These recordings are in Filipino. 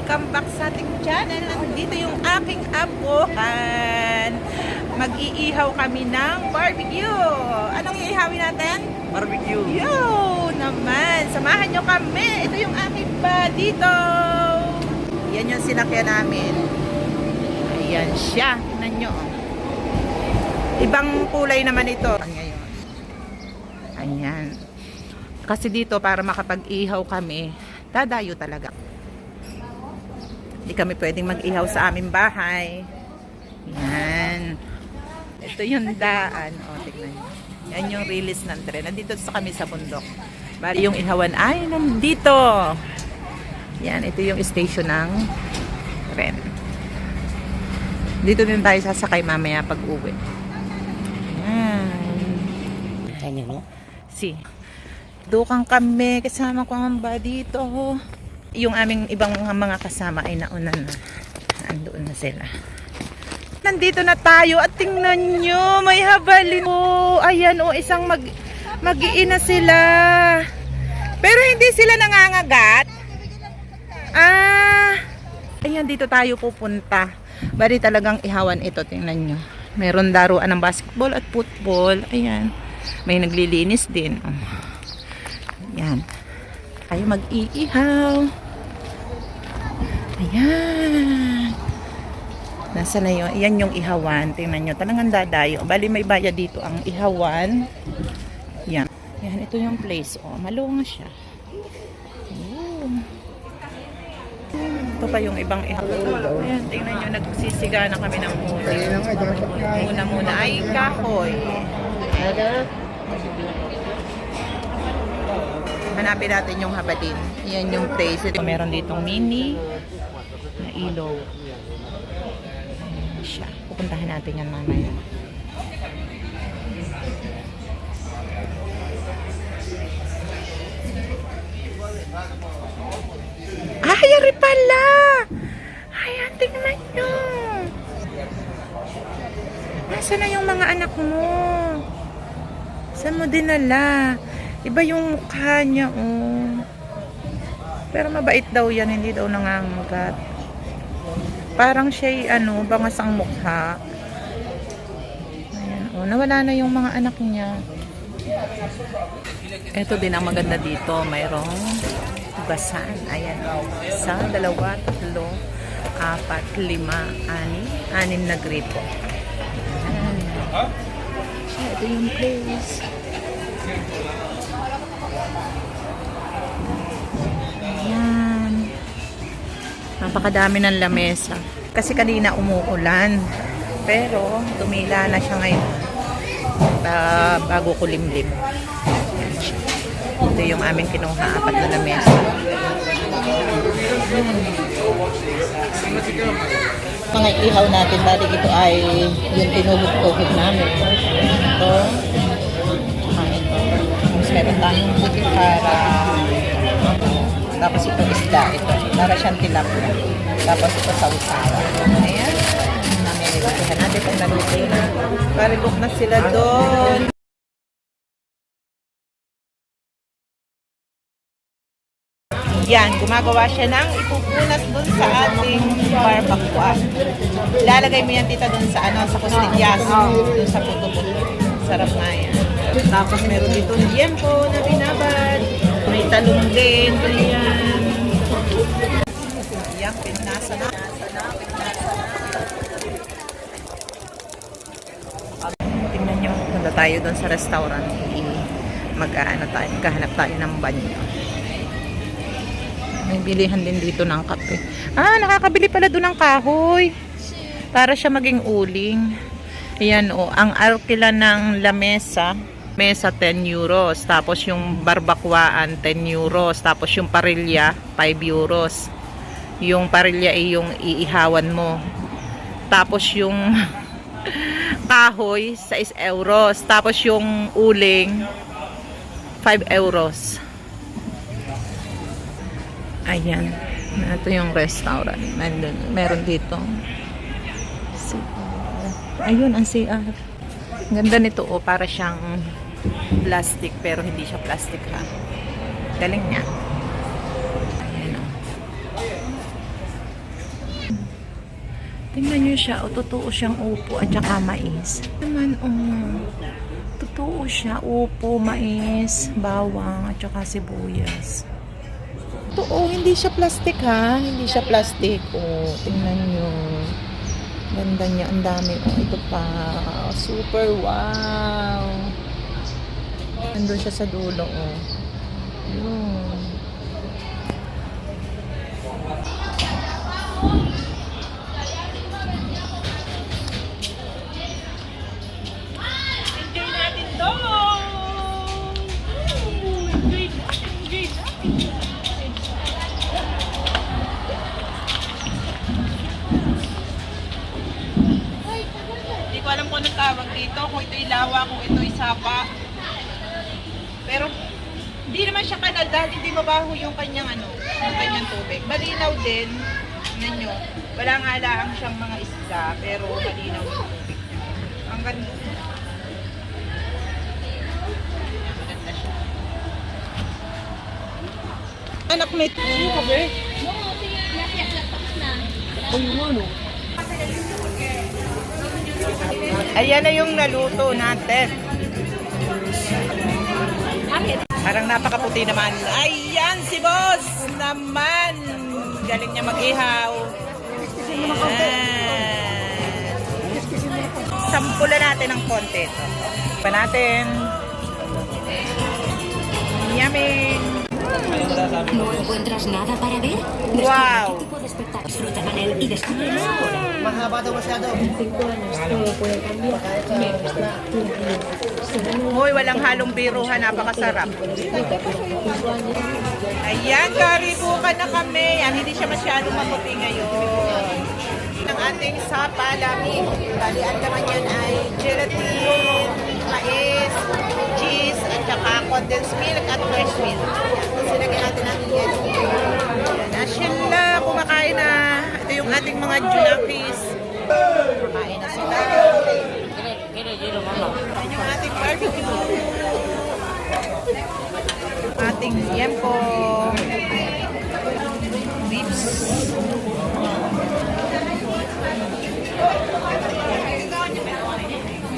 Welcome back sa ating channel. Nandito yung aking apohan. Mag-iihaw kami ng barbecue. Anong iihawin natin? Barbecue. Yo naman. Samahan nyo kami. Ito yung aking pa dito. Yan yung sinakyan namin. Ayan siya. Tingnan nyo. Ibang kulay naman ito. Ngayon. Ayan. Kasi dito para makapag-ihaw kami, dadayo talaga. Hindi kami pwedeng mag-ihaw sa aming bahay. Yan. Ito yung daan. O, tignan nyo. Yan yung release ng tren. Nandito sa kami sa bundok. Bali yung ihawan ay nandito. Yan. Ito yung station ng tren. Dito din tayo sasakay mamaya pag uwi. Yan. Ano no? Si. Dukang kami. Kasama ko ang ba dito. Yung aming ibang mga kasama ay nauna na. Andoon na sila. Nandito na tayo at tingnan nyo, may habalin po. Ayan o, isang mag-iina sila. Pero hindi sila nangangagat. Ayan, dito tayo pupunta. Bari talagang ihawan ito, tingnan nyo. Meron daruan ng basketball at football. Ayan, may naglilinis din. Ayan. Tayo mag-iihaw. Ayan. Nasa na yun? Yan yung ihawan. Tingnan nyo. Talagang dadayo. Bali may bayad dito ang ihawan. Yan. Yan. Ito yung place. O, malunga siya. Ito pa yung ibang ihawan. Ayan. Tingnan nyo. Nagsisiga na kami ng muna. Muna ay kahoy. Hanapin natin yung habalin. Yan yung place. Meron ditong mini na ilaw. Ayan siya. Pupuntahan natin yan mamaya. Ay, ari pala! Ayan, tingnan nyo. Nasaan na yung mga anak mo? Saan mo dinala? Iba yung mukha niya, oh. Pero mabait daw yan, hindi daw nangangagat. Parang siya'y, bangas ang mukha. Ayan, oh. Nawala na yung mga anak niya. Ito din ang maganda dito. Mayroong tugasan. Ayan, oh. 1, 2, 3, 4, 5, 6. 6 na gripo. Ayan. Ito yung place. Ayan. Napakadami ng lamesa. Kasi kanina umuulan. Pero tumila na siya ngayon. Bago kulimlim. Ito yung aming kinuha. 4 na lamesa. Mga ihaw natin. Balik ito ay yung tinulog-tuhog namin. Ito. Meron tayong butikara. Tapos ito isda. Ito. Para siyang tilapia. Tapos ito sausawa. Ayan. Namimilihan natin kung naluto na. Paribok na sila doon. Yan. Gumagawa siya ng ipupunas doon sa ating barbacoa. Ilalagay mo yan tita doon sa sa kustillas. Doon sa puto-puto. Sarap na yan. Tapos meron dito liempo na binabad. May talong din. Ayan. Ayan, pinasa na. Tingnan nyo. Punta tayo doon sa restaurant. Maghahanap tayo ng banyo. May bilihan din dito ng kape. Nakakabili pala doon ng kahoy. Para siya maging uling. Ayan o. Ang arkila ng lamesa. Mesa 10 euros. Tapos yung barbacoaan 10 euros. Tapos yung parilya 5 euros. Yung parilya ay yung iihawan mo. Tapos yung kahoy 6 euros. Tapos yung uling 5 euros. Ayan. Ito yung restaurant. Meron dito. Ayun ang CR. Ganda nito para siyang plastic pero hindi siya plastic ha. Galing niya. Ayan o. Tingnan nyo siya, o totoo siyang upo at saka mais. Naman, totoo siya, upo, mais, bawang, at saka sibuyas. Totoo, hindi siya plastic ha, hindi siya plastic. Tingnan nyo. Ganda niya, ang dami. Ito pa, super wow. Nandun siya sa dulo, Yun. Enjoy natin to! Enjoy natin! Hindi ko alam kung anong tawag dito, kung ito'y lawa, kung ito'y sapa. Pero hindi naman siya kanal dahil hindi mabaho yung kanyang yung kanyang tubig. Malinaw din, tingnan nyo. Wala nga lang siyang mga isda, pero malinaw yung tubig niya. Ang ganda. Maganda siya. Anak nito. Ano ka ba? Ayan na yung naluto natin. Parang napakaputi naman. Ayan si boss naman. Galing niya mag-ihaw. Ayan. Sampulan natin ng konti. Pa natin. Yummy. ¿No encuentras nada para ver? Wow. ¿Qué tipo de espectáculo? Disfruta con él y descúbrelo ahora. Hoy, walang halong biruhan. Napakasarap. Ayan, karibukan na kami. Yan, hindi siya masyadong maputi ngayon. Ang ating sapa, lami. Bali, ang laman yan ay gelatin, mais, cheese, at saka condensed milk at fresh milk. Sinagyan natin natin yan. Ayan, sila, kumakain na. Ito yung ating mga junakis. Kumakain na sila. Ayan yung ating barbecue. Ating yempo. Ribs.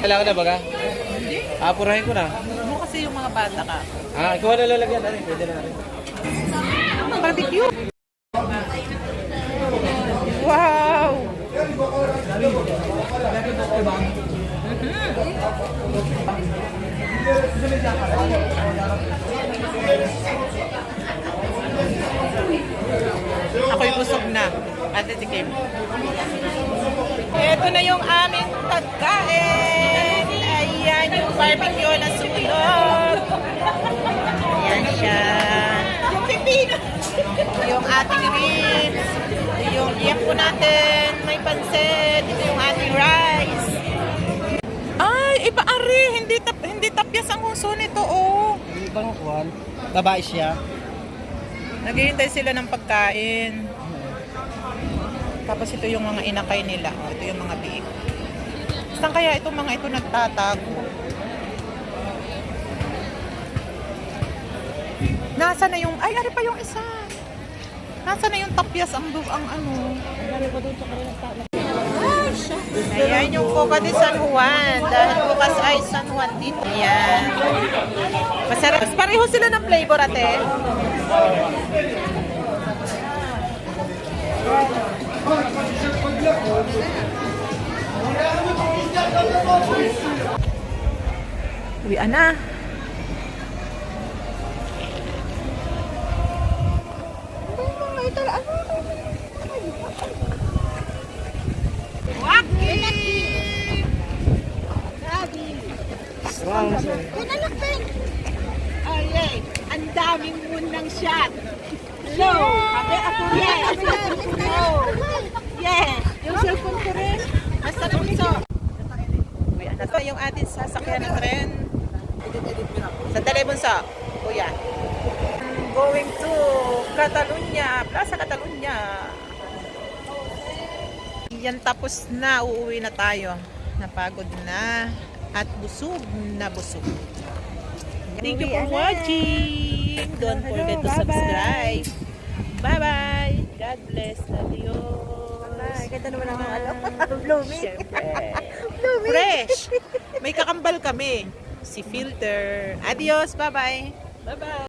Kailangan na baga? Apurahin ko na. Mo kasi yung mga bata ka. Ikaw na lalagyan. Pwede na rin. Barbecue. Wow! Ako'y busog na. Ate Tikim. Ito na yung aming pagkain. Ayan yung barbecue na sunog. Ayan siya. Yung pipino. Yung ating ribs. Yung iyako natin. May pansit. Ito yung ating rice. Ay, iba ari. Hindi tapyas ang huso nito, Ibang kuwan. Babae siya. Naghihintay sila ng pagkain. Tapos ito yung mga inakay nila. Ito yung mga biik. Saan kaya itong mga ito nagtatago? Nasa na yung... Ay, ari pa yung isa. Nasa na yung tapyas ang ano. Ayan yung Coca de San Juan. Dahil bukas ay San Juan dito. Ayan. Masarap. Pareho sila ng flavor, ate. Uwian na. Ay, ang daming munang shot. Hello. Yes. Yes. Yung cellphone ko rin. Basta na piso. Ito yung ating sasakyan na tren. Sandali, bunso. Kuya. Going to Catalunya. Plaza Catalunya. Yan, tapos na. Uuwi na tayo. Napagod na. At busog na busog. Thank you for watching. Don't forget to subscribe. Bye-bye. God bless. Adios. Ganda naman ng blooming. Siyempre. Fresh. May kakambal kami. Si Filter. Adios. Bye-bye. Bye-bye.